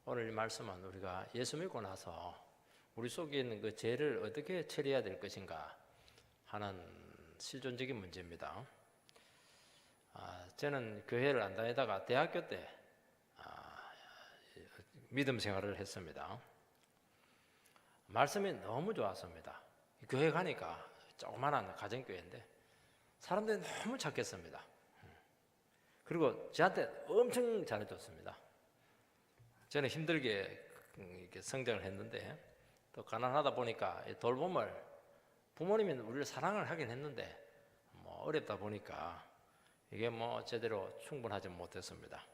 오늘 이 말씀은 우리가 예수 믿고 나서 우리 속에 있는 그 죄를 어떻게 처리해야 될 것인가 하는 실존적인 문제입니다. 저는 교회를 안 다니다가 대학교 때 믿음 생활을 했습니다. 말씀이 너무 좋았습니다. 교회 가니까 조그마한 가정교회인데 사람들이 너무 착했습니다. 그리고 저한테 엄청 잘해줬습니다. 저는 힘들게 이렇게 성장을 했는데 또 가난하다 보니까 돌봄을 부모님이 우리를 사랑을 하긴 했는데 어렵다 보니까 이게 제대로 충분하지 못했습니다.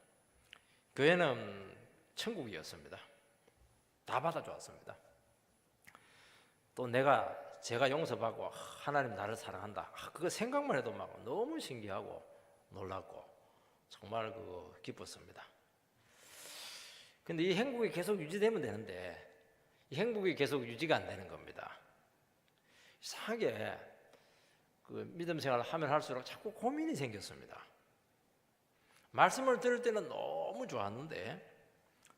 교회는 천국이었습니다. 다 받아주었습니다. 또 제가 용서받고 하나님 나를 사랑한다. 그거 생각만 해도 막 너무 신기하고 놀랍고 정말 기뻤습니다. 근데 이 행복이 계속 유지되면 되는데 이 행복이 계속 유지가 안 되는 겁니다. 이상하게 믿음 생활을 하면 할수록 자꾸 고민이 생겼습니다. 말씀을 들을 때는 너무 좋았는데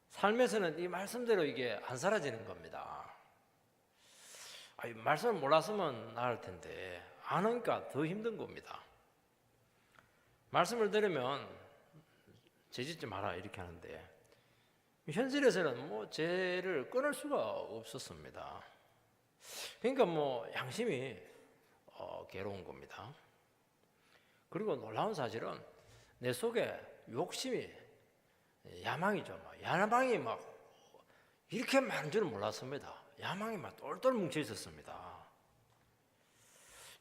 삶에서는 이 말씀대로 이게 안 사라지는 겁니다. 말씀을 몰랐으면 나을 텐데 아니까 더 힘든 겁니다. 말씀을 들으면 죄짓지 마라 이렇게 하는데 현실에서는 죄를 끊을 수가 없었습니다. 그러니까 양심이 괴로운 겁니다. 그리고 놀라운 사실은 내 속에 욕심이 야망이죠. 야망이 이렇게 많은 줄은 몰랐습니다. 야망이 똘똘 뭉쳐 있었습니다.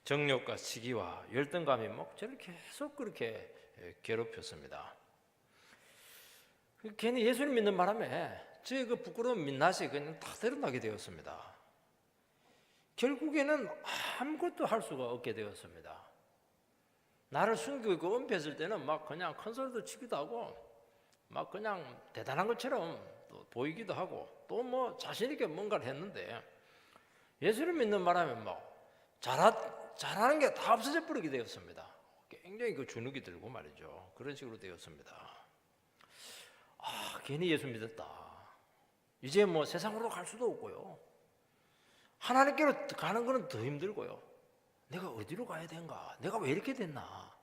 정욕과 시기와 열등감이 저를 계속 그렇게 괴롭혔습니다. 괜히 예수님 믿는 바람에 저의 부끄러운 민낯이 그냥 다 드러나게 되었습니다. 결국에는 아무것도 할 수가 없게 되었습니다. 나를 숨기고 은폐했을 때는 그냥 큰 소리도 치기도 하고 그냥 대단한 것처럼 또 보이기도 하고 또 자신 있게 뭔가를 했는데 예수를 믿는 바람에 잘하는 게 다 없어져 버리게 되었습니다. 굉장히 주눅이 들고 말이죠. 그런 식으로 되었습니다. 괜히 예수 믿었다. 이제 세상으로 갈 수도 없고요. 하나님께로 가는 거는 더 힘들고요. 내가 어디로 가야 되는가? 내가 왜 이렇게 됐나?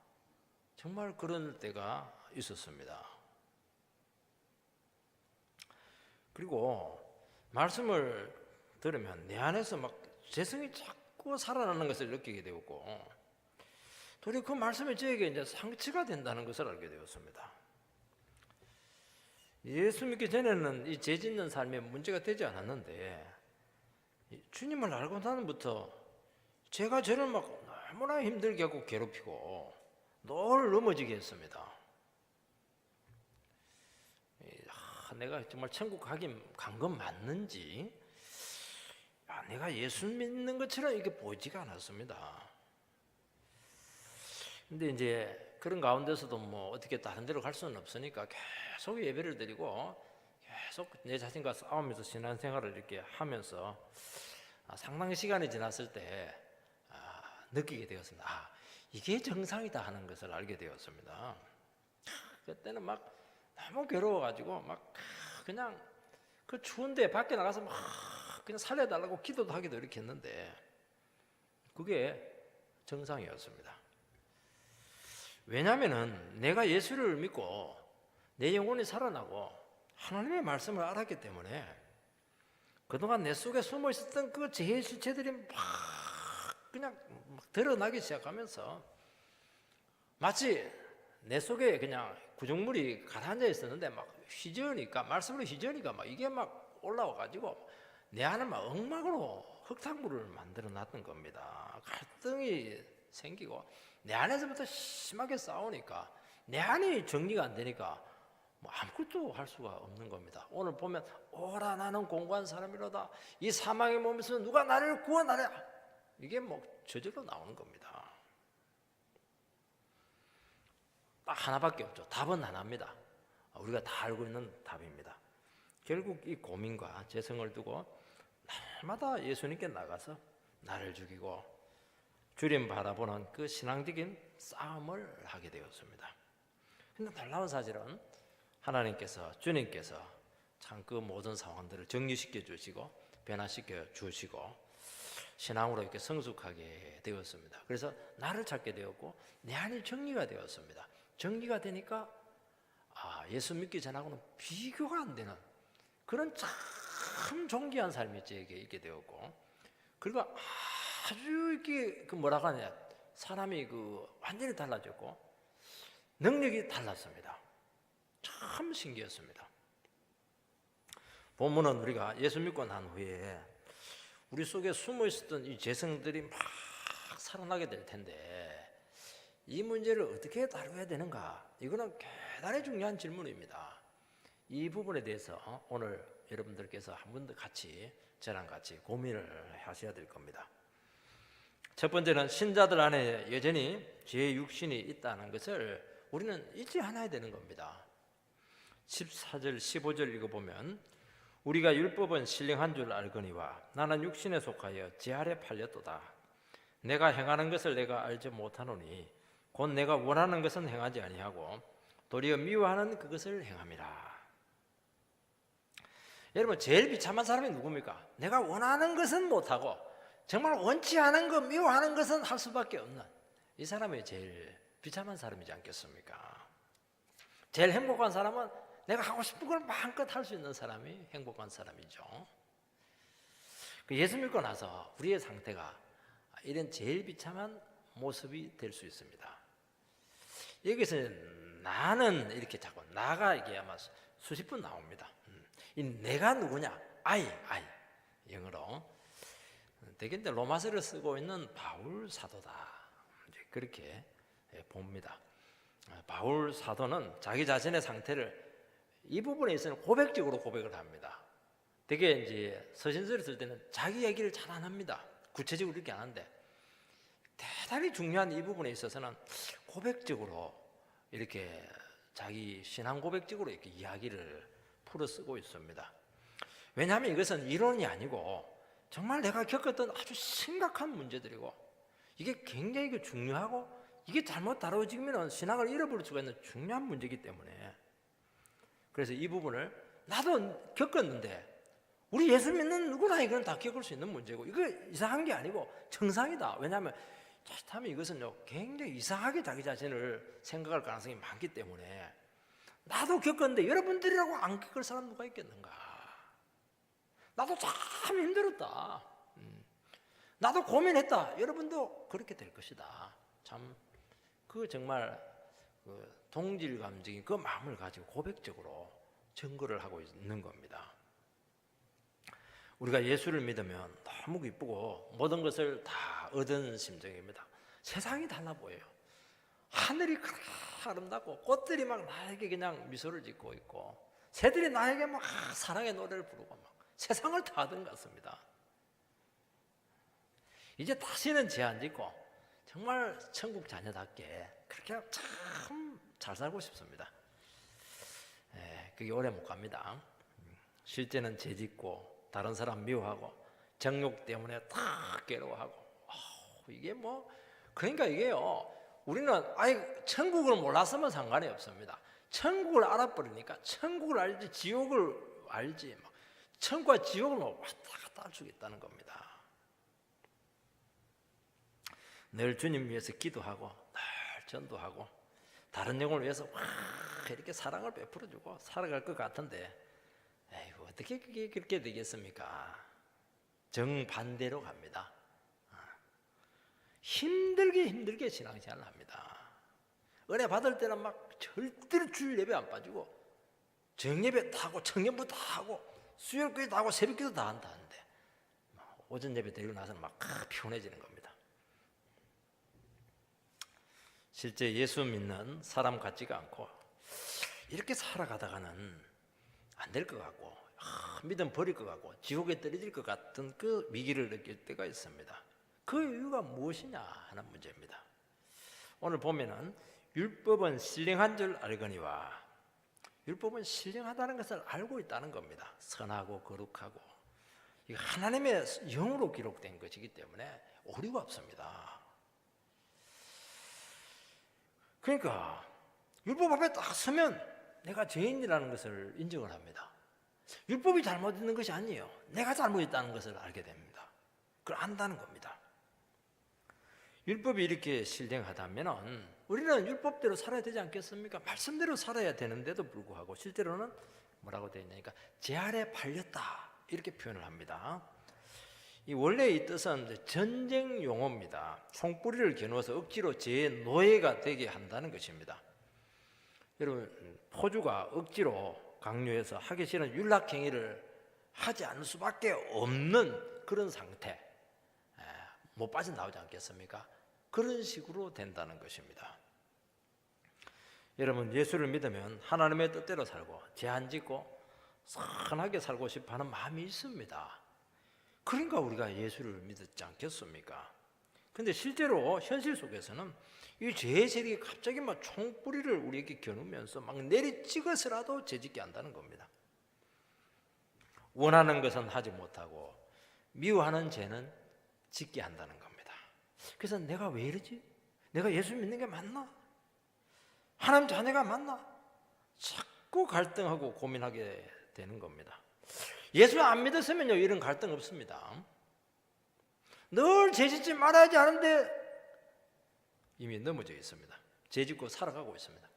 정말 그런 때가 있었습니다. 그리고 말씀을 들으면 내 안에서 재성이 자꾸 살아나는 것을 느끼게 되었고 도리어 그 말씀이 저에게 이제 상처가 된다는 것을 알게 되었습니다. 예수 믿기 전에는 이 죄 짓는 삶에 문제가 되지 않았는데 주님을 알고 나는부터 제가 저를 너무나 힘들게 하고 괴롭히고 늘 넘어지게 했습니다. 내가 정말 천국 간 건 맞는지 내가 예수 믿는 것처럼 이게 보이지가 않았습니다. 근데 이제 그런 가운데서도 어떻게 다른 데로 갈 수는 없으니까 계속 예배를 드리고 계속 내 자신과 싸우면서 신앙생활을 이렇게 하면서 상당히 시간이 지났을 때 느끼게 되었습니다. 이게 정상이다 하는 것을 알게 되었습니다. 그때는 너무 괴로워가지고 그냥 그 추운데 밖에 나가서 그냥 살려달라고 기도도 하기도 이렇게 했는데 그게 정상이었습니다. 왜냐하면 내가 예수를 믿고 내 영혼이 살아나고 하나님의 말씀을 알았기 때문에 그동안 내 속에 숨어 있었던 그 죄의 실체들이 그냥 드러나기 시작하면서 마치 내 속에 그냥 구정물이 가라앉아 있었는데 휘저으니까 말씀으로 휘저으니까 이게 올라와가지고 내 안에 엉망으로 흙탕물을 만들어 놨던 겁니다. 갈등이 생기고 내 안에서부터 심하게 싸우니까 내 안이 정리가 안 되니까 아무것도 할 수가 없는 겁니다. 오늘 보면 오라 나는 공고한 사람이로다 이 사망의 몸에서 누가 나를 구원하랴 이게 저절로 나오는 겁니다. 딱 하나밖에 없죠. 답은 하나입니다. 우리가 다 알고 있는 답입니다. 결국 이 고민과 재성을 두고 날마다 예수님께 나가서 나를 죽이고 주님 바라보는 그 신앙적인 싸움을 하게 되었습니다. 근데 놀라운 사실은 하나님께서 주님께서 참 그 모든 상황들을 정리시켜 주시고 변화시켜 주시고 신앙으로 이렇게 성숙하게 되었습니다. 그래서 나를 찾게 되었고 내 안이 정리가 되었습니다. 정리가 되니까 예수 믿기 전하고는 비교가 안 되는 그런 참 존귀한 삶이 저에게 있게 되었고, 그리고 아주 이렇게 그 뭐라고 하냐, 사람이 그 완전히 달라졌고 능력이 달랐습니다. 참 신기했습니다. 본문은 우리가 예수 믿고 난 후에 우리 속에 숨어 있었던 이 재성들이 막 살아나게 될 텐데 이 문제를 어떻게 다루어야 되는가? 이거는 대단히 중요한 질문입니다. 이 부분에 대해서 오늘 여러분들께서 한 번 더 같이 저랑 같이 고민을 하셔야 될 겁니다. 첫 번째는 신자들 안에 여전히 죄의 육신이 있다는 것을 우리는 잊지 않아야 되는 겁니다. 14절 15절 읽어보면 우리가 율법은 신령한 줄 알거니와 나는 육신에 속하여 제 아래 팔렸도다. 내가 행하는 것을 내가 알지 못하노니 곧 내가 원하는 것은 행하지 아니하고 도리어 미워하는 그것을 행함이라. 여러분, 제일 비참한 사람이 누굽니까? 내가 원하는 것은 못하고 정말 원치 않은 것, 미워하는 것은 할 수밖에 없는 이 사람이 제일 비참한 사람이지 않겠습니까? 제일 행복한 사람은 내가 하고 싶은 걸 마음껏 할 수 있는 사람이 행복한 사람이죠. 예수 믿고 나서 우리의 상태가 이런 제일 비참한 모습이 될 수 있습니다. 여기서 나는 이렇게 자꾸 나가 이게 아마 수십 번 나옵니다. 이 내가 누구냐? I 영어로 되게 이제 로마서를 쓰고 있는 바울 사도다. 이제 그렇게 봅니다. 바울 사도는 자기 자신의 상태를 이 부분에 있어서는 고백적으로 고백을 합니다. 되게 이제 서신서를 쓸 때는 자기 얘기를 잘 안 합니다. 구체적으로 이렇게 안 하는데 대단히 중요한 이 부분에 있어서는 고백적으로 이렇게 자기 신앙 고백적으로 이렇게 이야기를 풀어 쓰고 있습니다. 왜냐하면 이것은 이론이 아니고 정말 내가 겪었던 아주 심각한 문제들이고 이게 굉장히 중요하고 이게 잘못 다뤄지면 신앙을 잃어버릴 수가 있는 중요한 문제이기 때문에 그래서 이 부분을 나도 겪었는데 우리 예수 믿는 누구나 이건 다 겪을 수 있는 문제고 이거 이상한 게 아니고 정상이다. 왜냐하면 자칫하면 이것은요 굉장히 이상하게 자기 자신을 생각할 가능성이 많기 때문에 나도 겪었는데 여러분들이라고 안 겪을 사람 누가 있겠는가? 나도 참 힘들었다. 나도 고민했다. 여러분도 그렇게 될 것이다. 참 그 정말 그 동질감적인 그 마음을 가지고 고백적으로 증거를 하고 있는 겁니다. 우리가 예수를 믿으면 너무 기쁘고 모든 것을 다 얻은 심정입니다. 세상이 달라 보여요. 하늘이 아름답고 꽃들이 막 나에게 그냥 미소를 짓고 있고 새들이 나에게 막 사랑의 노래를 부르고 막 세상을 다 얻은 것 같습니다. 이제 다시는 죄 안 짓고 정말 천국 자녀답게 그렇게 참 잘 살고 싶습니다. 그게 오래 못 갑니다. 실제는 죄 짓고 다른 사람 미워하고 정욕 때문에 다 괴로워하고 이게 뭐 그러니까 이게요 우리는 아예 천국을 몰랐으면 상관이 없습니다. 천국을 알아버리니까 천국을 알지 지옥을 알지 막 천국과 지옥을 뭐 왔다 갔다 할 수 있다는 겁니다. 늘 주님 위해서 기도하고 늘 전도하고 다른 영혼을 위해서 이렇게 사랑을 베풀어주고 살아갈 것 같은데 에이구, 어떻게 그게 그렇게 되겠습니까? 정반대로 갑니다. 힘들게 신앙생활을 합니다. 은혜 받을 때는 막 절대로 주일 예배 안 빠지고 정예배 다 하고 청년부 다 하고 수요일까지 다 하고 새벽기도 다 한다는데 오전 예배 드리고 나서는 막 피곤해지는 겁니다. 실제 예수 믿는 사람 같지가 않고 이렇게 살아가다가는 안 될 것 같고 믿음 버릴 것 같고 지옥에 떨어질 것 같은 그 위기를 느낄 때가 있습니다. 그 이유가 무엇이냐 하는 문제입니다. 오늘 보면은 율법은 신령한 줄 알거니와 율법은 신령하다는 것을 알고 있다는 겁니다. 선하고 거룩하고 이거 하나님의 영으로 기록된 것이기 때문에 오류가 없습니다. 그러니까 율법 앞에 딱 서면 내가 죄인이라는 것을 인정을 합니다. 율법이 잘못 있는 것이 아니에요. 내가 잘못했다는 것을 알게 됩니다. 그걸 안다는 겁니다. 율법이 이렇게 실행하다면 우리는 율법대로 살아야 되지 않겠습니까? 말씀대로 살아야 되는데도 불구하고 실제로는 뭐라고 되어 있냐니까 제 아래 팔렸다 이렇게 표현을 합니다. 이 원래 이 뜻은 전쟁 용어입니다. 총뿌리를 겨누어서 억지로 제 노예가 되게 한다는 것입니다. 여러분, 포주가 억지로 강요해서 하기 싫은 윤락행위를 하지 않을 수밖에 없는 그런 상태, 못 빠져나오지 않겠습니까? 그런 식으로 된다는 것입니다. 여러분, 예수를 믿으면 하나님의 뜻대로 살고 제한 짓고 선하게 살고 싶어하는 마음이 있습니다. 그러니까 우리가 예수를 믿었지 않겠습니까? 근데 실제로 현실 속에서는 이 죄의 세력이 갑자기 막 총뿌리를 우리에게 겨누면서 막 내리찍어서라도 죄짓게 한다는 겁니다. 원하는 것은 하지 못하고 미워하는 죄는 짓게 한다는 겁니다. 그래서 내가 왜 이러지? 내가 예수 믿는 게 맞나? 하나님 자녀가 맞나? 자꾸 갈등하고 고민하게 되는 겁니다. 예수 안 믿었으면요 이런 갈등 없습니다. 늘 죄짓지 말아야지 하는데 이미 넘어져 있습니다. 죄짓고 살아가고 있습니다.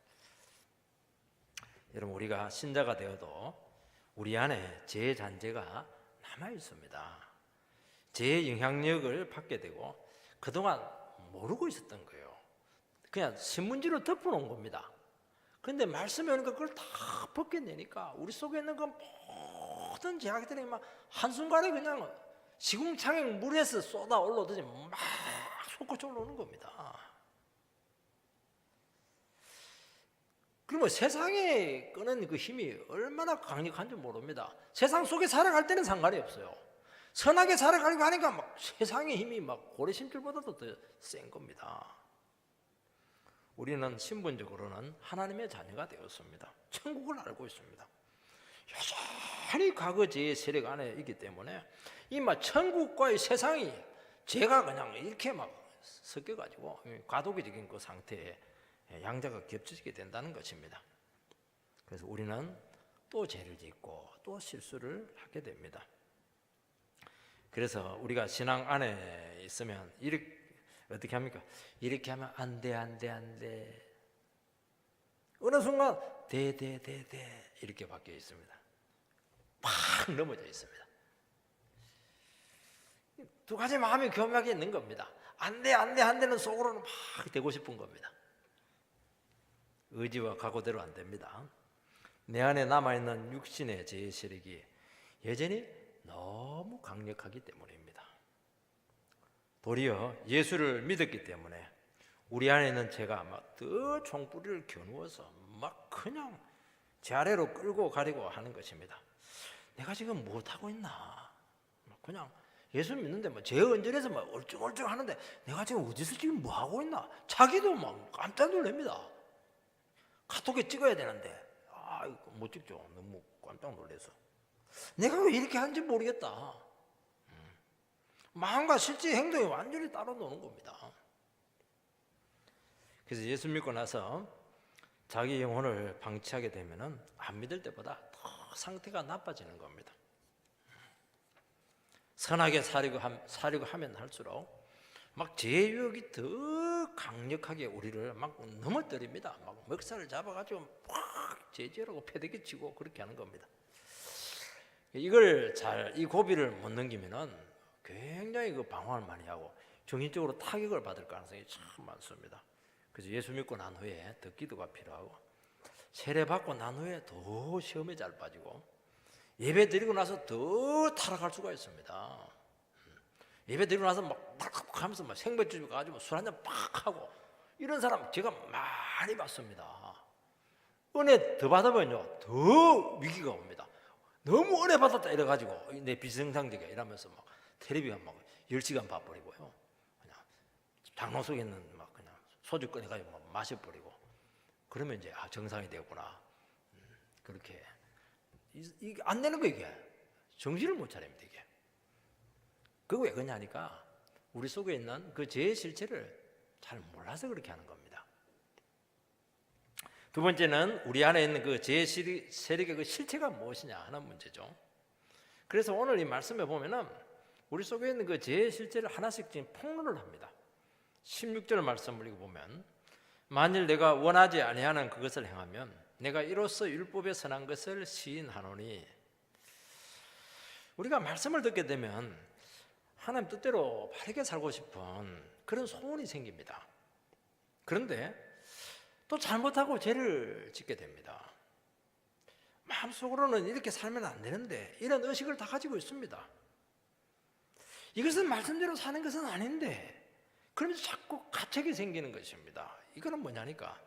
여러분, 우리가 신자가 되어도 우리 안에 죄의 잔재가 남아 있습니다. 죄의 영향력을 받게 되고 그동안 모르고 있었던 거예요. 그냥 신문지로 덮어놓은 겁니다. 그런데 말씀이 오니까 그걸 다 벗겨내니까 우리 속에 있는 그 모든 죄악들이 막 한순간에 그냥 시궁창에 물에서 쏟아 올라오듯이 막 솟구쳐 올라오는 겁니다. 그러면 세상에 끄는 그 힘이 얼마나 강력한지 모릅니다. 세상 속에 살아갈 때는 상관이 없어요. 선하게 살아가려고 하니까 막 세상의 힘이 막 고래심줄보다도 더 센 겁니다. 우리는 신분적으로는 하나님의 자녀가 되었습니다. 천국을 알고 있습니다. 여전히 과거 죄의 세력 안에 있기 때문에 이 막 천국과의 세상이 죄가 그냥 이렇게 막 섞여가지고 과도기적인 그 상태에 양자가 겹쳐지게 된다는 것입니다. 그래서 우리는 또 죄를 짓고 또 실수를 하게 됩니다. 그래서 우리가 신앙 안에 있으면 이렇게 어떻게 합니까? 이렇게 하면 안 돼. 어느 순간 돼 이렇게 바뀌어 있습니다. 팍 넘어져 있습니다. 두 가지 마음이 교묘하게 있는 겁니다. 안 돼는 속으로는 막 되고 싶은 겁니다. 의지와 각오대로 안 됩니다. 내 안에 남아있는 육신의 죄의 세력이 여전히 너무 강력하기 때문입니다. 도리어 예수를 믿었기 때문에 우리 안에 있는 죄가 막 더 총뿌리를 겨누어서 막 그냥 제 아래로 끌고 가려고 하는 것입니다. 내가 지금 못하고 있나? 그냥 예수 믿는데 뭐 죄 언저리에서 막 얼쩡얼쩡 하는데 내가 지금 어디서 지금 뭐 하고 있나? 자기도 막 깜짝 놀랍니다. 카톡에 찍어야 되는데 이거 못 찍죠. 너무 깜짝 놀라서 내가 왜 이렇게 하는지 모르겠다. 마음과 실제 행동이 완전히 따로 노는 겁니다. 그래서 예수 믿고 나서 자기 영혼을 방치하게 되면은 안 믿을 때보다 더 상태가 나빠지는 겁니다. 선하게 살려고 하면 할수록 막 죄의 유혹이 더 강력하게 우리를 막 넘어뜨립니다. 막 멱살을 잡아가지고 막 죄지으라고 패대기 치고 그렇게 하는 겁니다. 이 고비를 못 넘기면은 굉장히 그 방황을 많이 하고 정신적으로 타격을 받을 가능성이 참 많습니다. 그래서 예수 믿고 난 후에 더 기도가 필요하고 세례 받고 난 후에 더 시험에 잘 빠지고 예배 드리고 나서 더 타락할 수가 있습니다. 예배 드리고 나서 막 하면서 막 생맥주 가지고 술 한잔 팍 하고 이런 사람 제가 많이 봤습니다. 은혜 더 받으면요 더 위기가 옵니다. 너무 은혜 받았다 이래가지고 내 비정상적이야 이러면서 막 텔레비전 막 10시간 봐버리고요. 그냥 장롱 속에 있는 막 그냥 소주 꺼내가지고 막 마셔버리고 그러면 이제 정상이 되었구나. 그렇게 이게 안 되는 거 이게 정신을 못 차립니다 이게. 그거 왜 그러냐니까 우리 속에 있는 그 죄의 실체를 잘 몰라서 그렇게 하는 겁니다. 두 번째는 우리 안에 있는 그 죄 세력의 그 실체가 무엇이냐 하는 문제죠. 그래서 오늘 이 말씀에 보면은 우리 속에 있는 그 죄의 실체를 하나씩 지금 폭로를 합니다. 16절 말씀을 읽어보면 만일 내가 원하지 아니하는 그것을 행하면 내가 이로써 율법에 선한 것을 시인하노니. 우리가 말씀을 듣게 되면 하나님 뜻대로 바르게 살고 싶은 그런 소원이 생깁니다. 그런데 또 잘못하고 죄를 짓게 됩니다. 마음속으로는 이렇게 살면 안 되는데 이런 의식을 다 가지고 있습니다. 이것은 말씀대로 사는 것은 아닌데 그러면서 자꾸 가책이 생기는 것입니다. 이거는 뭐냐니까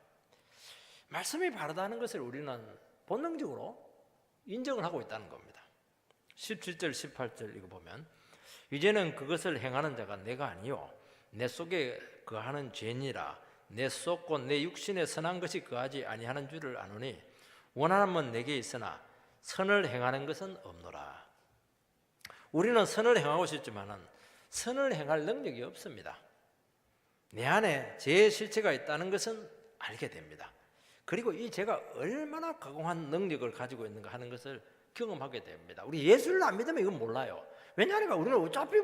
말씀이 바르다는 것을 우리는 본능적으로 인정을 하고 있다는 겁니다. 17절 18절 이거 보면 이제는 그것을 행하는 자가 내가 아니요 내 속에 거하는 죄니라. 내 속 곧 내 육신에 선한 것이 거하지 아니하는 줄을 아노니 원하는 내게 있으나 선을 행하는 것은 없노라. 우리는 선을 행하고 싶지만은 선을 행할 능력이 없습니다. 내 안에 죄의 실체가 있다는 것은 알게 됩니다. 그리고 이 죄가 얼마나 가공한 능력을 가지고 있는가 하는 것을 경험하게 됩니다. 우리 예수를 안 믿으면 이건 몰라요. 왜냐하니까 우리는 어차피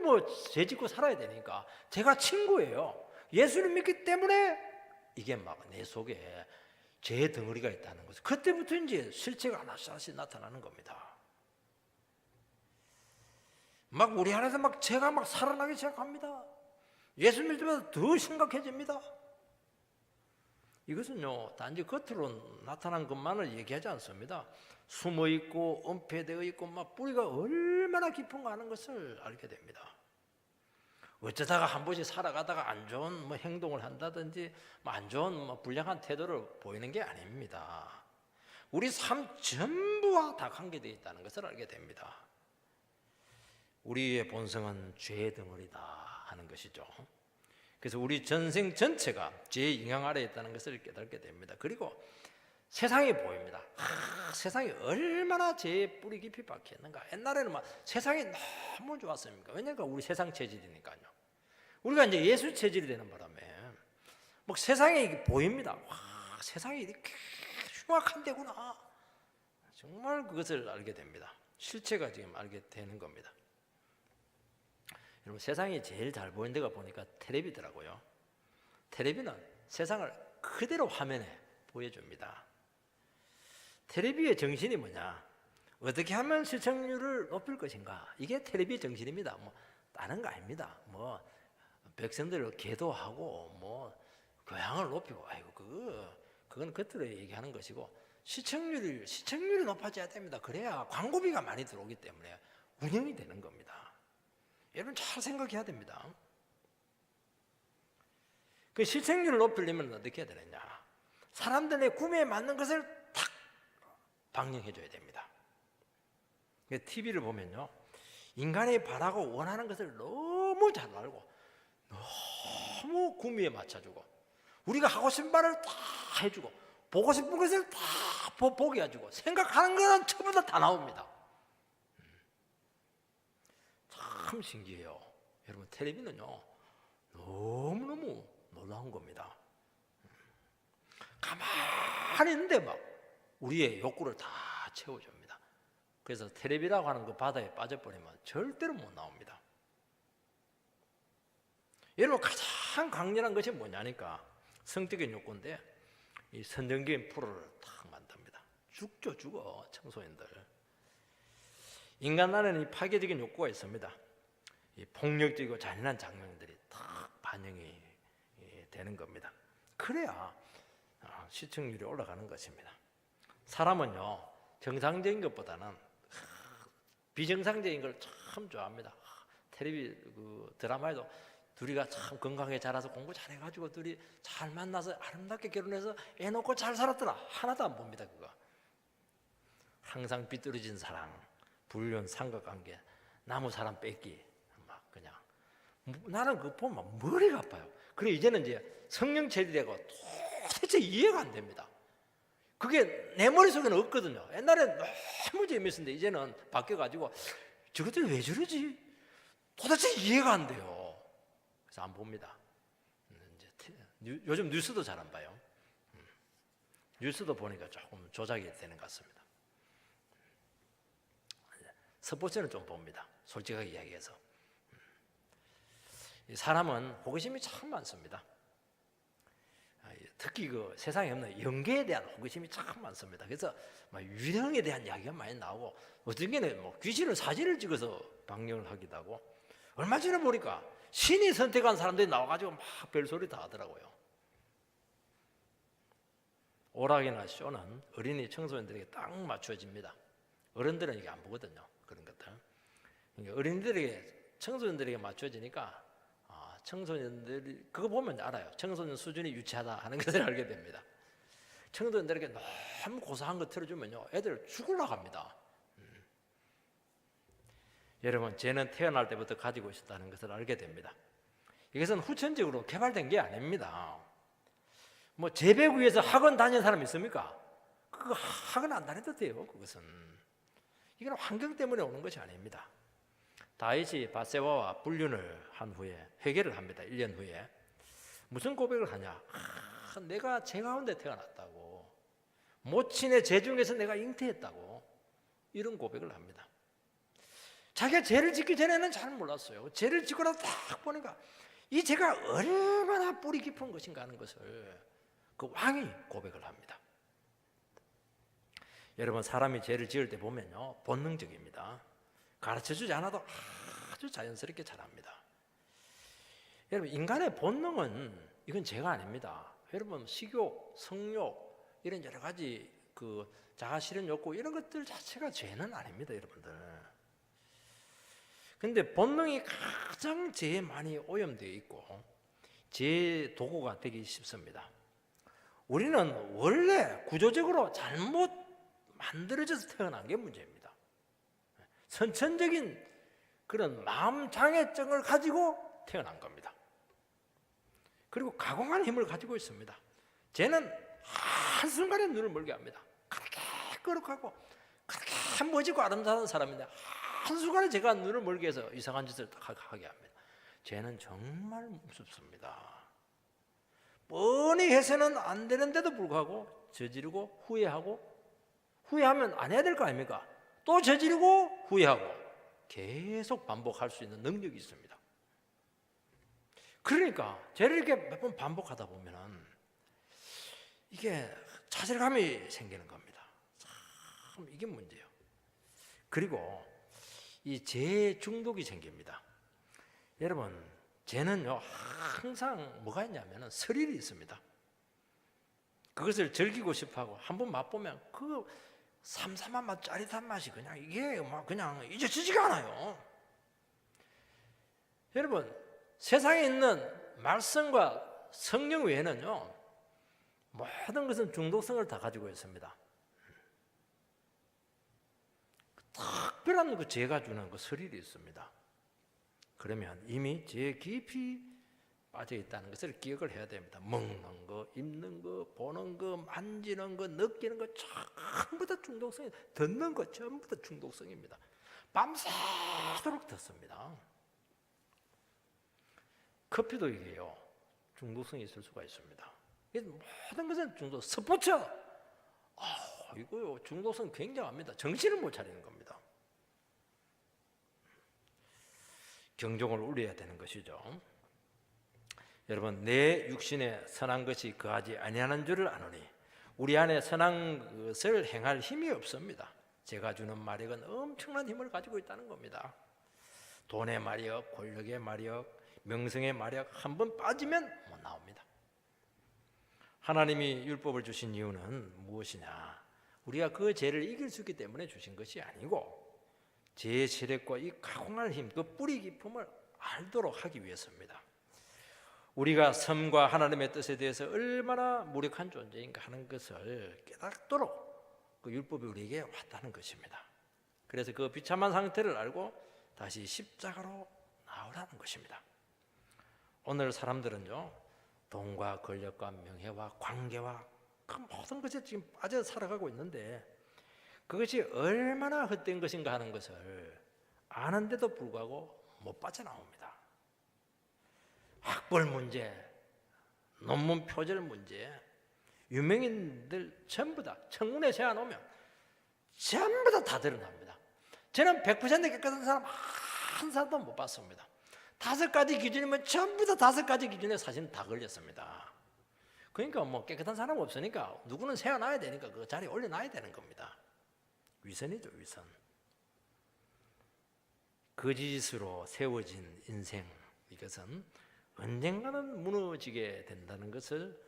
죄 짓고 살아야 되니까 죄가 친구예요. 예수를 믿기 때문에 이게 막 내 속에 죄의 덩어리가 있다는 것을 그때부터 이제 실체가 하나씩 나타나는 겁니다. 막 우리 안에서 막 죄가 막 살아나기 시작합니다. 예수 믿을 때마다 더 심각해집니다. 이것은요 단지 겉으로 나타난 것만을 얘기하지 않습니다. 숨어 있고 은폐되어 있고 막 뿌리가 얼마나 깊은가 하는 것을 알게 됩니다. 어쩌다가 한 번씩 살아가다가 안 좋은 행동을 한다든지 안 좋은 불량한 태도를 보이는 게 아닙니다. 우리 삶 전부와 다 관계되어 있다는 것을 알게 됩니다. 우리의 본성은 죄의 덩어리다 하는 것이죠. 그래서 우리 전생 전체가 죄의 영향 아래에 있다는 것을 깨닫게 됩니다. 그리고 세상이 보입니다. 세상이 얼마나 죄의 뿌리 깊이 박혀 있는가. 옛날에는 막 세상이 너무 좋았습니까? 왜냐하면 우리 세상 체질이니까요. 우리가 이제 예수 체질이 되는 바람에 막 세상이 보입니다. 와, 세상이 이렇게 흉악한 데구나. 정말 그것을 알게 됩니다. 실체가 지금 알게 되는 겁니다. 여러분 세상이 제일 잘 보이는 데가 보니까 텔레비더라고요. 텔레비는 세상을 그대로 화면에 보여줍니다. 텔레비의 정신이 뭐냐? 어떻게 하면 시청률을 높일 것인가? 이게 텔레비의 정신입니다. 다른 거 아닙니다. 백성들을 계도하고 교양을 높이고 아이고 그건 겉으로 얘기하는 것이고 시청률이 높아져야 됩니다. 그래야 광고비가 많이 들어오기 때문에 운영이 되는 겁니다. 여러분 잘 생각해야 됩니다. 그 시청률을 높이려면 어떻게 해야 되느냐? 사람들의 구매에 맞는 것을 탁 방영해 줘야 됩니다. TV를 보면요, 인간이 바라고 원하는 것을 너무 잘 알고 너무 구미에 맞춰주고 우리가 하고 싶은 말을 다 해주고 보고 싶은 것을 다 보게 해주고 생각하는 것은 전부 다 나옵니다. 참 신기해요. 여러분 텔레비는요 너무너무 놀라운 겁니다. 가만히 있는데 막 우리의 욕구를 다 채워줍니다. 그래서 텔레비라고 하는 그 바다에 빠져버리면 절대로 못 나옵니다. 여러분 가장 강렬한 것이 뭐냐니까 성적인 욕구인데 이 선정적인 프로를 딱 만듭니다. 죽어 청소년들. 인간 안에는 이 파괴적인 욕구가 있습니다. 이 폭력적이고 잔인한 장면들이 딱 반영이 되는 겁니다. 그래야 시청률이 올라가는 것입니다. 사람은요 정상적인 것보다는 비정상적인 걸 참 좋아합니다. 텔레비 드라마에도 둘이가 참 건강하게 자라서 공부 잘해가지고 둘이 잘 만나서 아름답게 결혼해서 애 놓고 잘 살았더라. 하나도 안 봅니다. 그거 항상 삐뚤어진 사랑, 불륜, 삼각관계, 나무 사람 뺏기, 막 그냥 나는 그거 보면 머리가 아파요. 그래 이제는 이제 성령 체질되고 도대체 이해가 안 됩니다. 그게 내 머릿속에는 없거든요. 옛날엔 너무 재밌었는데 이제는 바뀌어가지고 저것들 왜 저러지? 도대체 이해가 안 돼요. 그래서 안 봅니다. 이제 요즘 뉴스도 잘 안 봐요. 뉴스도 보니까 조금 조작이 되는 것 같습니다. 스포츠는 좀 봅니다. 솔직하게 이야기해서. 사람은 호기심이 참 많습니다. 특히 그 세상에 없는 연계에 대한 호기심이 참 많습니다. 그래서 유령에 대한 이야기가 많이 나오고, 어떤 게는 귀신을 사진을 찍어서 방영을 하기도 하고, 얼마 전에 보니까 신이 선택한 사람들이 나와가지고 막 별소리 다 하더라고요. 오락이나 쇼는 어린이 청소년들에게 딱 맞춰집니다. 어른들은 이게 안 보거든요. 그런 것들. 그러니까 어린이들에게, 청소년들에게 맞춰지니까 청소년들이 그거 보면 알아요. 청소년 수준이 유치하다 하는 것을 알게 됩니다. 청소년들에게 너무 고상한 거 틀어주면요, 애들 죽으려고 합니다. 여러분, 죄는 태어날 때부터 가지고 있었다는 것을 알게 됩니다. 이것은 후천적으로 개발된 게 아닙니다. 죄 배우기 위해서 학원 다니는 사람 있습니까? 그거 학원 안 다녀도 돼요. 그것은 이건 환경 때문에 오는 것이 아닙니다. 다윗이 밧세바와 불륜을 한 후에 회개를 합니다. 1년 후에 무슨 고백을 하냐? 내가 죄 가운데 태어났다고, 모친의 죄 중에서 내가 잉태했다고, 이런 고백을 합니다. 자기가 죄를 짓기 전에는 잘 몰랐어요. 죄를 짓고 나서 딱 보니까 이 죄가 얼마나 뿌리 깊은 것인가 하는 것을 그 왕이 고백을 합니다. 여러분, 사람이 죄를 지을 때 보면요, 본능적입니다. 가르쳐주지 않아도 아주 자연스럽게 잘합니다. 여러분, 인간의 본능은 이건 죄가 아닙니다. 여러분, 식욕, 성욕, 이런 여러 가지 그 자아 실현 욕구, 이런 것들 자체가 죄는 아닙니다, 여러분들. 근데 본능이 가장 죄에 많이 오염되어 있고 죄의 도구가 되기 쉽습니다. 우리는 원래 구조적으로 잘못 만들어져서 태어난 게 문제입니다. 선천적인 그런 마음 장애증을 가지고 태어난 겁니다. 그리고 가공한 힘을 가지고 있습니다. 죄는 한순간에 눈을 멀게 합니다. 그렇게 거룩하고 그렇게 멋지고 아름다운 사람인데 한순간에 제가 눈을 멀게 해서 이상한 짓을 하게 합니다. 죄는 정말 무섭습니다. 뻔히 해서는 안 되는데도 불구하고 저지르고 후회하고, 후회하면 안 해야 될 거 아닙니까? 또 저지르고 후회하고 계속 반복할 수 있는 능력이 있습니다. 그러니까 죄를 이렇게 몇 번 반복하다 보면은 이게 좌절감이 생기는 겁니다. 참 이게 문제예요. 그리고 이 죄 중독이 생깁니다. 여러분, 죄는요 항상 뭐가 있냐면은 스릴이 있습니다. 그것을 즐기고 싶어하고 한번 맛보면 그 삼삼한 맛, 짜릿한 맛이 그냥 이게 막 그냥 잊혀지지가 않아요. 여러분, 세상에 있는 말씀과 성령 외에는요 모든 것은 중독성을 다 가지고 있습니다. 특별한 그 죄가 주는 그 스릴이 있습니다. 그러면 이미 죄에 깊이 빠져 있다는 것을 기억을 해야 됩니다. 먹는 거, 입는 거, 보는 거, 만지는 거, 느끼는 거 전부 다 중독성이, 듣는 거 전부 다 중독성입니다. 밤새도록 듣습니다. 커피도 이게요 중독성이 있을 수가 있습니다. 모든 것은 중독. 스포츠, 이거요 중독성 굉장합니다. 정신을 못 차리는 겁니다. 경종을 울려야 되는 것이죠. 여러분, 내 육신에 선한 것이 거하지 아니하는 줄을 아노니 우리 안에 선한 것을 행할 힘이 없습니다. 제가 주는 마력은 엄청난 힘을 가지고 있다는 겁니다. 돈의 마력, 권력의 마력, 명성의 마력, 한번 빠지면 못 나옵니다. 하나님이 율법을 주신 이유는 무엇이냐? 우리가 그 죄를 이길 수 있기 때문에 주신 것이 아니고 죄의 세력과 이 가공할 힘, 그 뿌리 깊음을 알도록 하기 위해서입니다. 우리가 섬과 하나님의 뜻에 대해서 얼마나 무력한 존재인가 하는 것을 깨닫도록 그 율법이 우리에게 왔다는 것입니다. 그래서 그 비참한 상태를 알고 다시 십자가로 나오라는 것입니다. 오늘 사람들은요 돈과 권력과 명예와 관계와 그 모든 것에 지금 빠져 살아가고 있는데 그것이 얼마나 헛된 것인가 하는 것을 아는데도 불구하고 못 빠져나옵니다. 학벌 문제, 논문 표절 문제, 유명인들 전부 다 청문회 세워놓으면 전부 다 드러납니다. 저는 100% 깨끗한 사람 한 사람도 못 봤습니다. 5가지 기준이면 전부 다 5가지 기준에 사진 다 걸렸습니다. 그러니까 뭐 깨끗한 사람 없으니까 누구는 세워놔야 되니까 그 자리에 올려놔야 되는 겁니다. 위선이죠, 위선. 거짓으로 세워진 인생, 이것은 언젠가는 무너지게 된다는 것을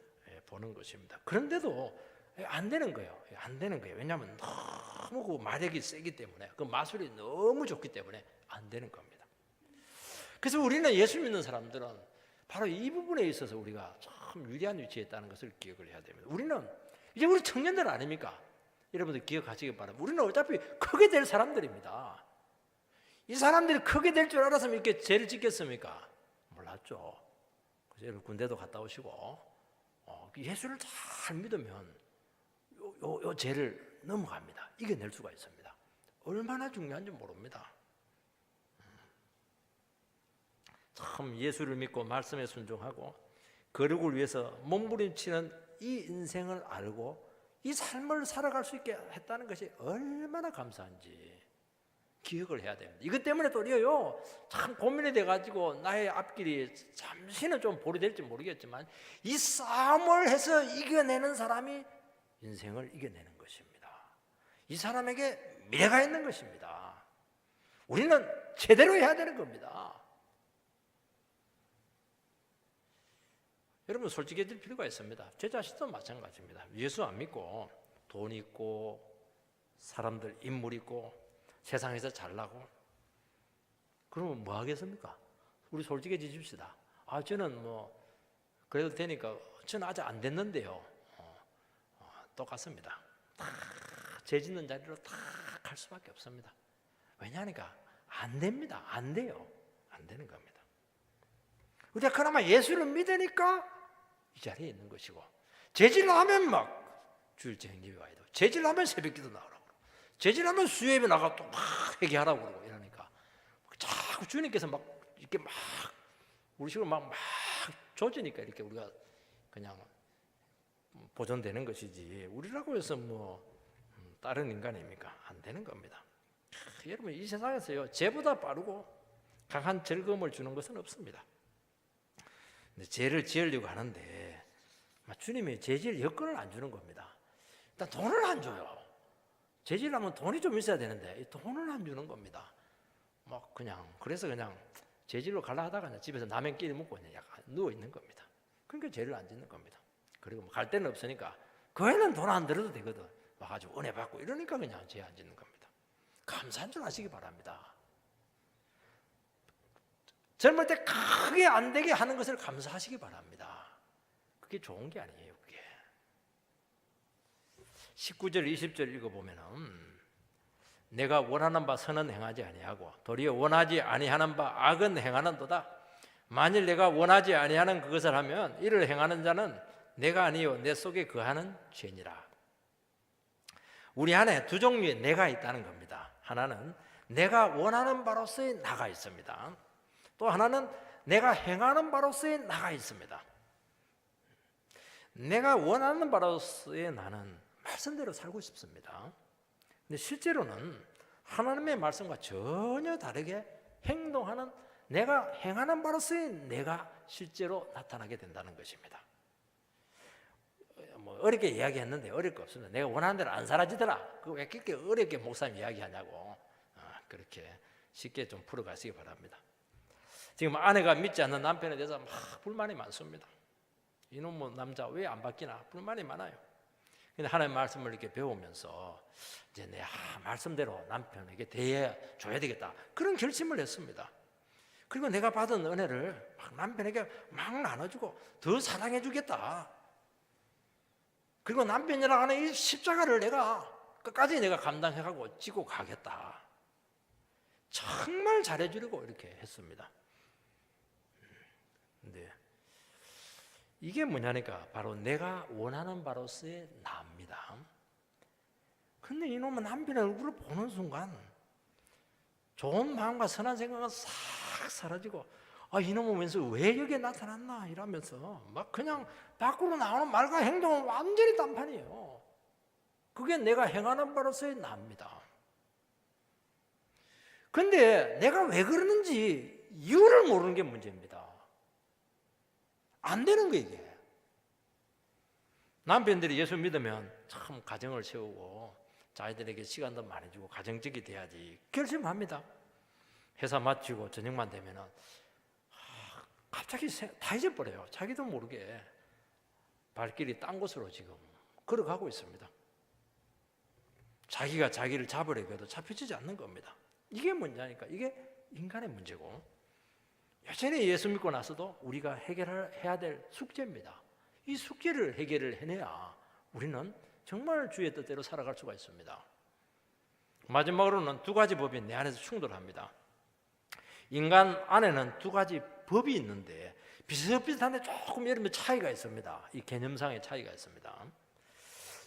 보는 것입니다. 그런데도 안 되는 거예요. 안 되는 거예요. 왜냐하면 너무 그 마력이 세기 때문에, 그 마술이 너무 좋기 때문에 안 되는 겁니다. 그래서 우리는 예수 믿는 사람들은 바로 이 부분에 있어서 우리가 참 유리한 위치에 있다는 것을 기억을 해야 됩니다. 우리는 이제 우리 청년들 아닙니까? 여러분들 기억하시기 바랍니다. 우리는 어차피 크게 될 사람들입니다. 이 사람들이 크게 될 줄 알았으면 이렇게 죄를 짓겠습니까? 몰랐죠. 그래서 여러분 군대도 갔다 오시고 예수를 잘 믿으면 요 죄를 넘어갑니다. 이겨낼 수가 있습니다. 얼마나 중요한지 모릅니다. 참 예수를 믿고 말씀에 순종하고 거룩을 위해서 몸부림치는 이 인생을 알고 이 삶을 살아갈 수 있게 했다는 것이 얼마나 감사한지 기억을 해야 됩니다. 이것 때문에 또 우리가요 참 고민이 돼가지고 나의 앞길이 잠시는 좀 보류될지 모르겠지만 이 싸움을 해서 이겨내는 사람이 인생을 이겨내는 것입니다. 이 사람에게 미래가 있는 것입니다. 우리는 제대로 해야 되는 겁니다. 여러분 솔직해질 필요가 있습니다. 제 자신도 마찬가지입니다. 예수 안 믿고 돈 있고 사람들 인물 있고 세상에서 잘나고 그러면 뭐 하겠습니까? 우리 솔직해지십시다. 저는 뭐 그래도 되니까 저는 아직 안 됐는데요. 똑같습니다. 다 죄 짓는 자리로 다 갈 수밖에 없습니다. 왜냐하니까 안 됩니다. 안 돼요. 안 되는 겁니다. 우리가 그나마 예수를 믿으니까 이 자리에 있는 것이고 죄질 하면 막 주일제 행집에 와야 되고 죄질 하면 새벽기도 나오라고 그러고 죄질 하면 수요예배 나가 또 막 회개하라고 그러고 이러니까 자꾸 주님께서 막 이렇게 막 우리 식으로 막 조지니까 이렇게 우리가 그냥 보존되는 것이지 우리라고 해서 뭐 다른 인간입니까? 안 되는 겁니다. 여러분 이 세상에서요 죄보다 빠르고 강한 즐거움을 주는 것은 없습니다. 근데 죄를 지으려고 하는데 주님이 죄 지을 여건을 안 주는 겁니다. 일단 돈을 안 줘요. 죄 지으려면 돈이 좀 있어야 되는데 돈을 안 주는 겁니다. 막 그냥 그래서 그냥 죄 지으러 가려 하다가 그냥 집에서 라면 끼리 먹고 그냥 약간 누워 있는 겁니다. 그러니까 죄를 안 짓는 겁니다. 그리고 뭐 갈 데는 없으니까 교회는 돈 안 들어도 되거든. 와가지고 은혜 받고 이러니까 그냥 죄 안 짓는 겁니다. 감사한 줄 아시기 바랍니다. 젊을 때 크게 안 되게 하는 것을 감사하시기 바랍니다. 그게 좋은 게 아니에요. 그게 19절 20절 읽어보면은 내가 원하는 바 선은 행하지 아니하고 도리어 원하지 아니하는 바 악은 행하는도다. 만일 내가 원하지 아니하는 그것을 하면 이를 행하는 자는 내가 아니요 내 속에 거하는 죄니라. 우리 안에 두 종류의 내가 있다는 겁니다. 하나는 내가 원하는 바로서의 나가 있습니다. 또 하나는 내가 행하는 바로서의 나가 있습니다. 내가 원하는 바로서의 나는 말씀대로 살고 싶습니다. 근데 실제로는 하나님의 말씀과 전혀 다르게 행동하는 내가 행하는 바로서의 내가 실제로 나타나게 된다는 것입니다. 뭐 어렵게 이야기했는데 어려울 거 없습니다. 내가 원하는 대로 안 사라지더라. 그거 왜 그렇게 어렵게 목사님 이야기하냐고. 그렇게 쉽게 좀 풀어가시기 바랍니다. 지금 아내가 믿지 않는 남편에 대해서 막 불만이 많습니다. 이놈의 남자 왜 안 바뀌나 불만이 많아요. 근데 하나님의 말씀을 이렇게 배우면서 이제 내 말씀대로 남편에게 대해 줘야 되겠다 그런 결심을 했습니다. 그리고 내가 받은 은혜를 막 남편에게 막 나눠주고 더 사랑해 주겠다. 그리고 남편이랑 하는 이 십자가를 내가 끝까지 내가 감당해가고 지고 가겠다. 정말 잘해주려고 이렇게 했습니다. 근데 이게 뭐냐니까 바로 내가 원하는 바로서의 나입니다. 근데 이놈은 남편의 얼굴을 보는 순간 좋은 마음과 선한 생각은 싹 사라지고 이놈은 왼수 왜 여기에 나타났나 이러면서 막 그냥 밖으로 나오는 말과 행동은 완전히 딴판이에요. 그게 내가 행하는 바로서의 나입니다. 근데 내가 왜 그러는지 이유를 모르는 게 문제입니다. 안 되는 거 이게. 남편들이 예수 믿으면 참 가정을 세우고 자기들에게 시간도 많이 주고 가정적이 돼야지 결심합니다. 회사 마치고 저녁만 되면은 갑자기 다 잊어버려요. 자기도 모르게 발길이 딴 곳으로 지금 걸어가고 있습니다. 자기가 자기를 잡으려고 해도 잡혀지지 않는 겁니다. 이게 문제니까 이게 인간의 문제고 여전히 예수 믿고 나서도 우리가 해결해야 될 숙제입니다. 이 숙제를 해결을 해내야 우리는 정말 주의 뜻대로 살아갈 수가 있습니다. 마지막으로는 두 가지 법이 내 안에서 충돌합니다. 인간 안에는 두 가지 법이 있는데 비슷비슷한데 조금 예를 들면 차이가 있습니다. 이 개념상의 차이가 있습니다.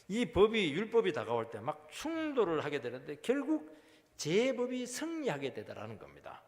이 법이 율법이 다가올 때 막 충돌을 하게 되는데 결국 제법이 승리하게 되더라는 겁니다.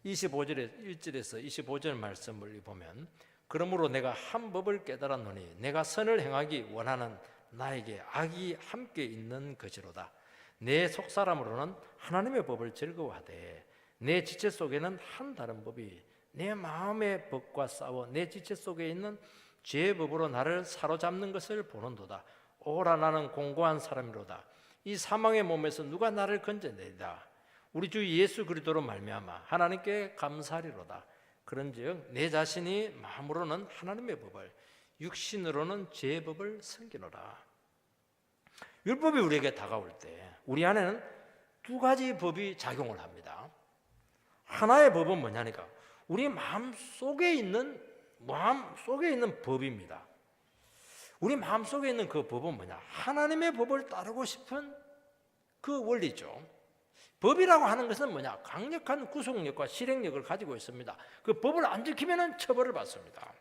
25절에 1절에서 25절 말씀을 보면 그러므로 내가 한 법을 깨달았노니 내가 선을 행하기 원하는 나에게 악이 함께 있는 것이로다. 내 속사람으로는 하나님의 법을 즐거워하되 내 지체 속에는 한 다른 법이 내 마음의 법과 싸워 내 지체 속에 있는 죄의 법으로 나를 사로잡는 것을 보는도다. 오라 나는 공고한 사람이로다. 이 사망의 몸에서 누가 나를 건져내리다. 우리 주 예수 그리스도로 말미암아 하나님께 감사하리로다. 그런즉 내 자신이 마음으로는 하나님의 법을 육신으로는 죄의 법을 섬기노라. 율법이 우리에게 다가올 때 우리 안에는 두 가지 법이 작용을 합니다. 하나의 법은 뭐냐니까 우리 마음 속에 있는 법입니다. 우리 마음 속에 있는 그 법은 뭐냐? 하나님의 법을 따르고 싶은 그 원리죠. 법이라고 하는 것은 뭐냐? 강력한 구속력과 실행력을 가지고 있습니다. 그 법을 안 지키면 처벌을 받습니다.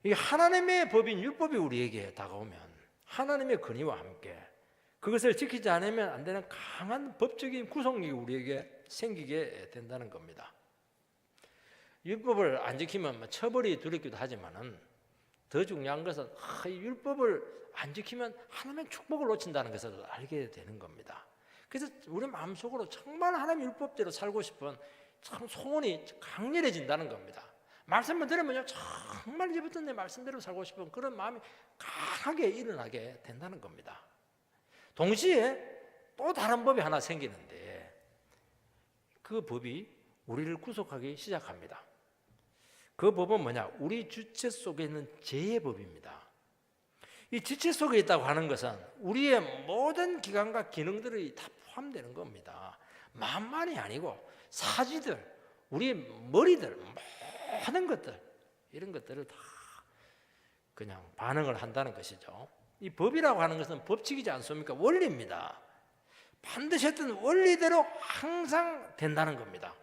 이 하나님의 법인 율법이 우리에게 다가오면 하나님의 권위와 함께 그것을 지키지 않으면 안 되는 강한 법적인 구속력이 우리에게 생기게 된다는 겁니다. 율법을 안 지키면 처벌이 두렵기도 하지만은 더 중요한 것은 이 율법을 안 지키면 하나님의 축복을 놓친다는 것을 알게 되는 겁니다. 그래서 우리 마음속으로 정말 하나님 율법대로 살고 싶은 참 소원이 강렬해진다는 겁니다. 말씀을 들으면요 정말 이제부터 내 말씀대로 살고 싶은 그런 마음이 강하게 일어나게 된다는 겁니다. 동시에 또 다른 법이 하나 생기는데 그 법이 우리를 구속하기 시작합니다. 그 법은 뭐냐? 우리 주체 속에 있는 죄의 법입니다. 이 지체 속에 있다고 하는 것은 우리의 모든 기관과 기능들이 다 포함되는 겁니다. 마음만이 아니고 사지들, 우리 머리들, 모든 것들 이런 것들을 다 그냥 반응을 한다는 것이죠. 이 법이라고 하는 것은 법칙이지 않습니까? 원리입니다. 반드시 했던 원리대로 항상 된다는 겁니다.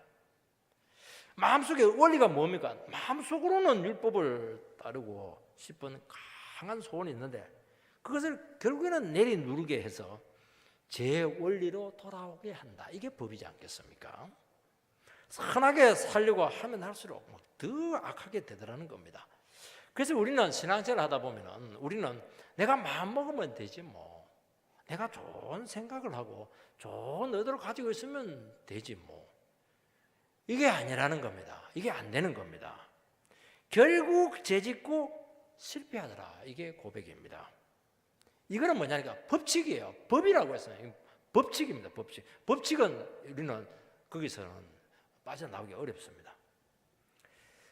마음속에 원리가 뭡니까? 마음속으로는 율법을 따르고 싶은 강한 소원이 있는데 그것을 결국에는 내리누르게 해서 제 원리로 돌아오게 한다. 이게 법이지 않겠습니까? 선하게 살려고 하면 할수록 더 악하게 되더라는 겁니다. 그래서 우리는 신앙생활 하다 보면은 우리는 내가 마음 먹으면 되지 뭐. 내가 좋은 생각을 하고 좋은 의도를 가지고 있으면 되지 뭐. 이게 아니라는 겁니다. 이게 안 되는 겁니다. 결국 죄짓고 실패하더라. 이게 고백입니다. 이거는 뭐냐니까 법칙이에요. 법이라고 했어요. 법칙입니다. 법칙. 법칙은 우리는 거기서는 빠져나오기 어렵습니다.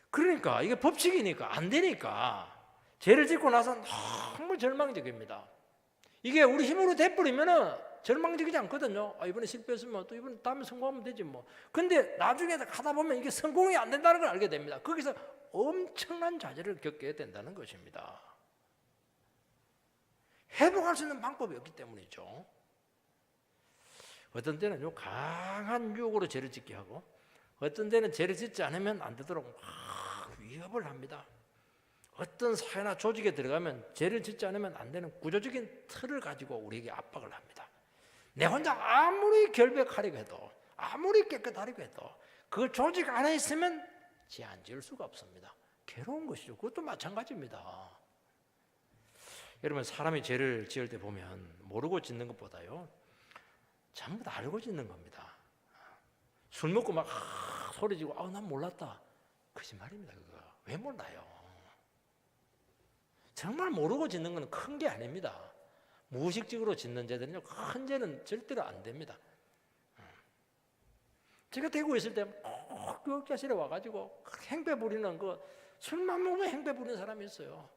그러니까 이게 법칙이니까 안 되니까 죄를 짓고 나서 너무 절망적입니다. 이게 우리 힘으로 돼버리면은 절망적이지 않거든요. 이번에 실패했으면 또 이번에 다음에 성공하면 되지 뭐. 근데 나중에 가다 보면 이게 성공이 안 된다는 걸 알게 됩니다. 거기서 엄청난 좌절을 겪게 된다는 것입니다. 회복할 수 있는 방법이 없기 때문이죠. 어떤 때는 요 강한 유혹으로 죄를 짓게 하고 어떤 때는 죄를 짓지 않으면 안 되도록 막 위협을 합니다. 어떤 사회나 조직에 들어가면 죄를 짓지 않으면 안 되는 구조적인 틀을 가지고 우리에게 압박을 합니다. 내 혼자 아무리 결백하려고 해도 아무리 깨끗하려고 해도 그 조직 안에 있으면 죄 안 지을 수가 없습니다. 괴로운 것이죠. 그것도 마찬가지입니다. 여러분, 사람이 죄를 지을 때 보면 모르고 짓는 것보다요, 전부 다 알고 짓는 겁니다. 술 먹고 막 소리 지고 난 몰랐다. 거짓말입니다. 그거 왜 몰라요? 정말 모르고 짓는 건 큰 게 아닙니다. 무의식적으로 짓는 죄들은요, 큰 죄는 절대로 안 됩니다. 제가 대구에 있을 때 교육자실에 와가지고 행패 부리는 술만 먹으면 행패 부리는 사람이 있어요.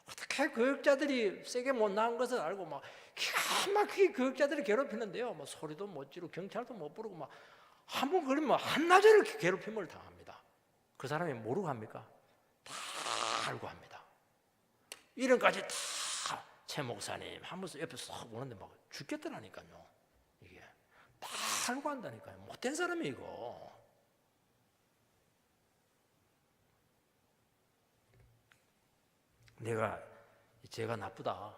어떻게 교육자들이 세게 못 나온 것을 알고 막 기가 막히게 교육자들이 괴롭히는데요. 뭐 소리도 못 지르고 경찰도 못 부르고 막 한 번 걸리면 한나절을 괴롭힘을 당합니다. 그 사람이 모르고 합니까? 다 알고 합니다. 이런까지 다 최 목사님 하면서 옆에 싹 보는데 막 죽겠더라니까요. 이게 다 알고 한다니까요. 못된 사람이 이거. 내가 죄가 나쁘다.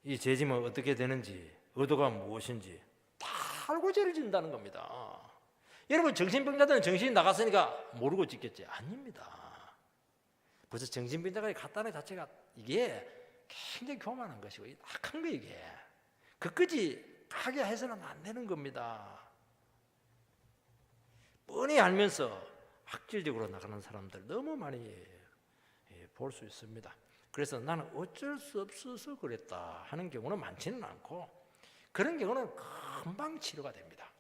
이 죄지면 어떻게 되는지, 의도가 무엇인지 다 알고 죄를 짓는다는 겁니다. 여러분, 정신병자들은 정신이 나갔으니까 모르고 짓겠지? 아닙니다. 벌써 정신병자까지 갔다는 자체가 이게 굉장히 교만한 것이고 악한 거 이게. 그까지 가게 해서는 안 되는 겁니다. 뻔히 알면서 악질적으로 나가는 사람들 너무 많이 볼 수 있습니다. 그래서 나는 어쩔 수 없어서 그랬다 하는 경우는 많지는 않고, 그런 경우는 금방 치료가 됩니다.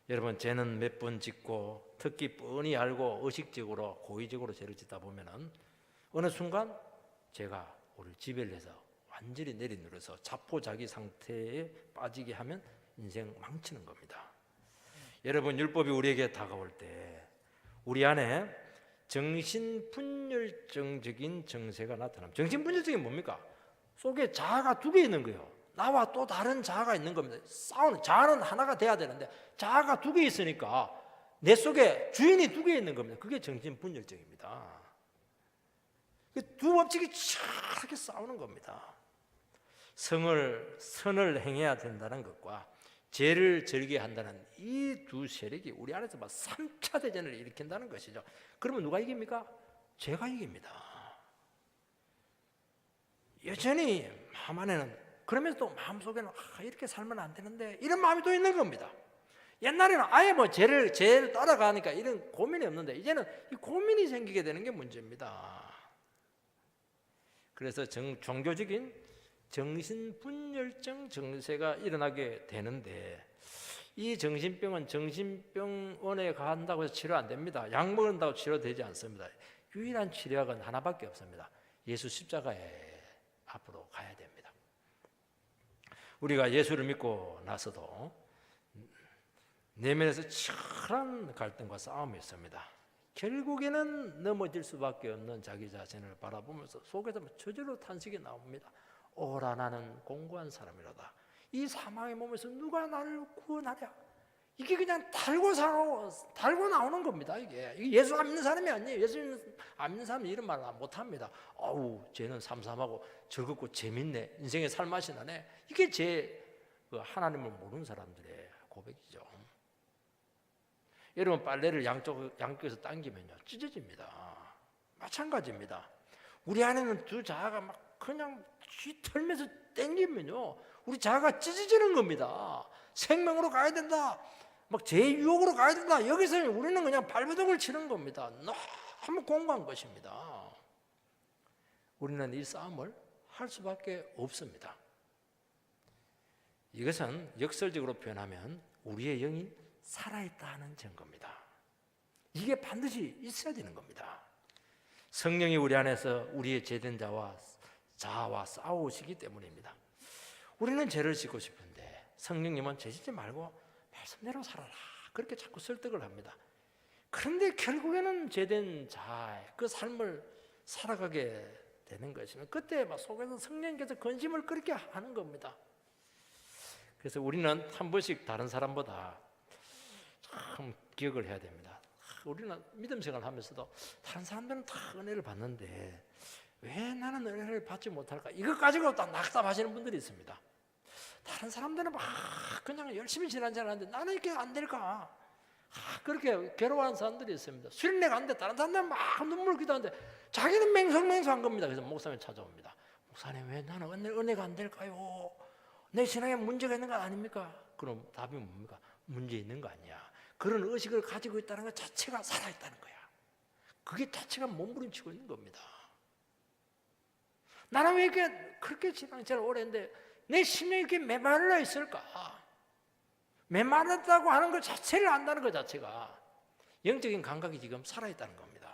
여러분, 죄는 몇 번 짓고 특히 뻔히 알고 의식적으로 고의적으로 죄를 짓다 보면은 어느 순간 죄가 우리를 지배를 해서 완전히 내리누려서 자포자기 상태에 빠지게 하면 인생 망치는 겁니다. 여러분, 율법이 우리에게 다가올 때 우리 안에 정신분열증적인 정세가 나타납니다. 정신분열증이 뭡니까? 속에 자아가 두 개 있는 거예요. 나와 또 다른 자아가 있는 겁니다. 싸우는 자아는 하나가 돼야 되는데 자아가 두 개 있으니까 내 속에 주인이 두 개 있는 겁니다. 그게 정신분열증입니다. 두 법칙이 치열하게 싸우는 겁니다. 선을 행해야 된다는 것과 죄를 절게 한다는 이 두 세력이 우리 안에서 막 3차 대전을 일으킨다는 것이죠. 그러면 누가 이깁니까? 죄가 이깁니다. 여전히 마음 안에는, 그러면서 또 마음속에는 이렇게 살면 안 되는데 이런 마음이 또 있는 겁니다. 옛날에는 아예 뭐 죄를 따라가니까 이런 고민이 없는데 이제는 이 고민이 생기게 되는 게 문제입니다. 그래서 종교적인 정신분열증 증세가 일어나게 되는데, 이 정신병은 정신병원에 간다고 해서 치료 안 됩니다. 약 먹는다고 치료되지 않습니다. 유일한 치료약은 하나밖에 없습니다. 예수 십자가에 앞으로 가야 됩니다. 우리가 예수를 믿고 나서도 내면에서 치열한 갈등과 싸움이 있습니다. 결국에는 넘어질 수밖에 없는 자기 자신을 바라보면서 속에서 저절로 탄식이 나옵니다. 오라, 나는 공고한 사람이로다. 이 사망의 몸에서 누가 나를 구원하랴. 이게 그냥 달고 나오는 겁니다. 이게 예수 안 믿는 사람이 아니에요. 예수 안 믿는 사람은 이런 말을 못합니다. 쟤는 삼삼하고 즐겁고 재밌네, 인생의 살맛이 나네. 이게 하나님을 모르는 사람들의 고백이죠. 여러분, 빨래를 양쪽에서 당기면요 찢어집니다. 마찬가지입니다. 우리 안에는 두 자아가 막 그냥 털면서 당기면요 우리 자아가 찢어지는 겁니다. 생명으로 가야 된다, 막 제 유혹으로 가야 된다. 여기서 우리는 그냥 발버둥을 치는 겁니다. 너무 공고한 것입니다. 우리는 이 싸움을 할 수밖에 없습니다. 이것은 역설적으로 표현하면 우리의 영이 살아있다는 증거입니다. 이게 반드시 있어야 되는 겁니다. 성령이 우리 안에서 우리의 죄된 자아와 싸우시기 때문입니다. 우리는 죄를 짓고 싶은데 성령님은 죄 짓지 말고 말씀대로 살아라, 그렇게 자꾸 설득을 합니다. 그런데 결국에는 죄된 자아의 그 삶을 살아가게 되는 것이면 그때 막 속에서 성령님께서 근심을 그렇게 하는 겁니다. 그래서 우리는 한 번씩 다른 사람보다 참 기억을 해야 됩니다. 우리는 믿음 생활을 하면서도 다른 사람들은 다 은혜를 받는데 왜 나는 은혜를 받지 못할까? 이것 가지고 또 낙담하시는 분들이 있습니다. 다른 사람들은 막 그냥 열심히 신앙생활하는데 나는 이렇게 안 될까? 그렇게 괴로워하는 사람들이 있습니다. 수련회 가는데 다른 사람들은 막 눈물 기도하는데 자기는 맹성맹성한 겁니다. 그래서 목사님 찾아옵니다. 목사님, 왜 나는 은혜가 안 될까요? 내 신앙에 문제가 있는 거 아닙니까? 그럼 답이 뭡니까? 문제 있는 거 아니야. 그런 의식을 가지고 있다는 것 자체가 살아있다는 거야. 그게 자체가 몸부림치고 있는 겁니다. 나는 왜 이렇게 그렇게 신앙생활 오래 했는데 내 심령이 이렇게 메말라 있을까? 메말랐다고 하는 것 자체를 안다는 것 자체가 영적인 감각이 지금 살아있다는 겁니다.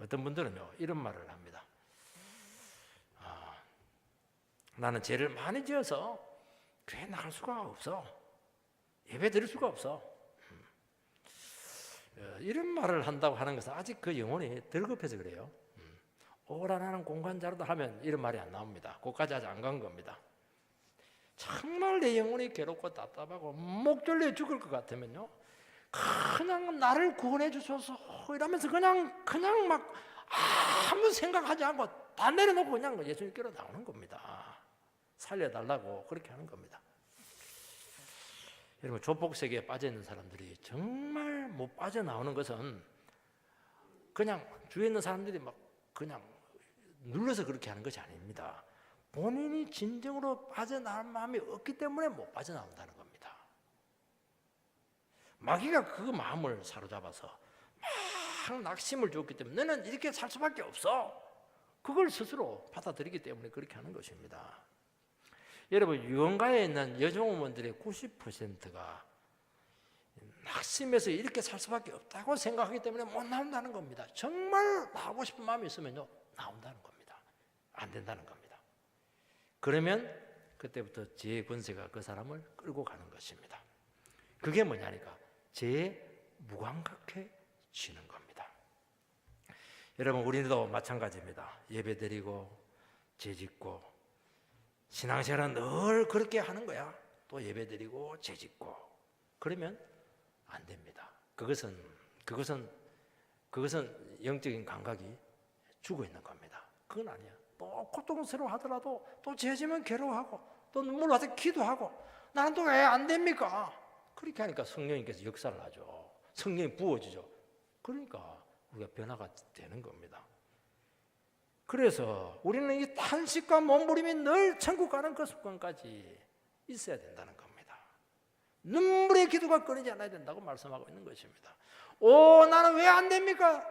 어떤 분들은요 이런 말을 합니다. 나는 죄를 많이 지어서 교회 나갈 수가 없어. 예배 드릴 수가 없어. 이런 말을 한다고 하는 것은 아직 그 영혼이 덜 급해서 그래요. 오라 나는 공간자로다 하면 이런 말이 안 나옵니다. 그것까지 아직 안 간 겁니다. 정말 내 영혼이 괴롭고 답답하고 목 졸려 죽을 것 같으면요 그냥 나를 구원해 주소서 이러면서 그냥 막 아무 생각하지 않고 다 내려놓고 그냥 예수님께로 나오는 겁니다. 살려달라고 그렇게 하는 겁니다. 여러분, 조폭세계에 빠져있는 사람들이 정말 못 빠져나오는 것은 그냥 주위에 있는 사람들이 막 그냥 눌러서 그렇게 하는 것이 아닙니다. 본인이 진정으로 빠져나올 마음이 없기 때문에 못 빠져나온다는 겁니다. 마귀가 그 마음을 사로잡아서 막 낙심을 주었기 때문에 너는 이렇게 살 수밖에 없어. 그걸 스스로 받아들이기 때문에 그렇게 하는 것입니다. 여러분, 유언가에 있는 여종어머니들의 90%가 낙심해서 이렇게 살 수밖에 없다고 생각하기 때문에 못 나온다는 겁니다. 정말 나오고 싶은 마음이 있으면요 나온다는 겁니다. 안 된다는 겁니다. 그러면 그때부터 죄의 권세가 그 사람을 끌고 가는 것입니다. 그게 뭐냐니까 죄에 무감각해지는 겁니다. 여러분, 우리도 마찬가지입니다. 예배드리고 죄짓고 신앙생활은 늘 그렇게 하는 거야. 또 예배드리고 죄짓고 그러면 안 됩니다. 그것은 영적인 감각이 죽어 있는 겁니다. 그건 아니야. 또 고통스러워하더라도 또 죄지면 괴로워하고 또 눈물 와서 기도하고 나는 또 왜 안 됩니까? 그렇게 하니까 성령님께서 역사를 하죠. 성령이 부어지죠. 그러니까 우리가 변화가 되는 겁니다. 그래서 우리는 이 탄식과 몸부림이 늘 천국 가는 그 습관까지 있어야 된다는 겁니다. 눈물의 기도가 끊이지 않아야 된다고 말씀하고 있는 것입니다. 나는 왜 안 됩니까?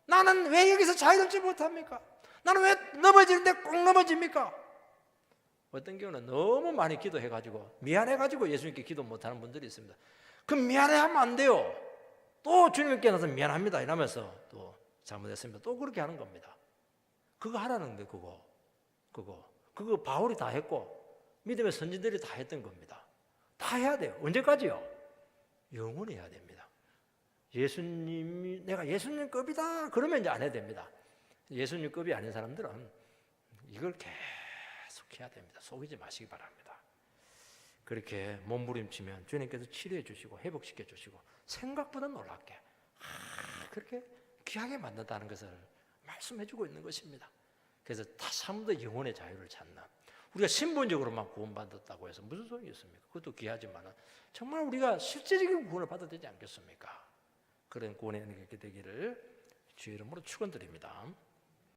나는 왜 여기서 자유롭지 못합니까? 나는 왜 넘어지는데 꼭 넘어집니까? 어떤 경우는 너무 많이 기도해가지고 미안해가지고 예수님께 기도 못하는 분들이 있습니다. 그럼 미안해하면 안 돼요. 또 주님께 나서 미안합니다 이러면서 또 잘못했습니다. 또 그렇게 하는 겁니다. 그거 하라는 데 그거 바울이 다 했고 믿음의 선진들이 다 했던 겁니다. 다 해야 돼요. 언제까지요? 영원히 해야 됩니다. 예수님이 내가 예수님급이다 그러면 이제 안 해야 됩니다. 예수님급이 아닌 사람들은 이걸 계속 해야 됩니다. 속이지 마시기 바랍니다. 그렇게 몸부림치면 주님께서 치료해 주시고 회복시켜 주시고 생각보다 놀랍게 그렇게 귀하게 만든다는 것을 말씀해 주고 있는 것입니다. 그래서 다시 한 번 더 영혼의 자유를 찾는, 우리가 신분적으로만 구원받았다고 해서 무슨 소용이 있습니까? 그것도 귀하지만 정말 우리가 실제적인 구원을 받아야 되지 않겠습니까? 그런 구원의 은혜가 있게 되기를 주의 이름으로 축원드립니다.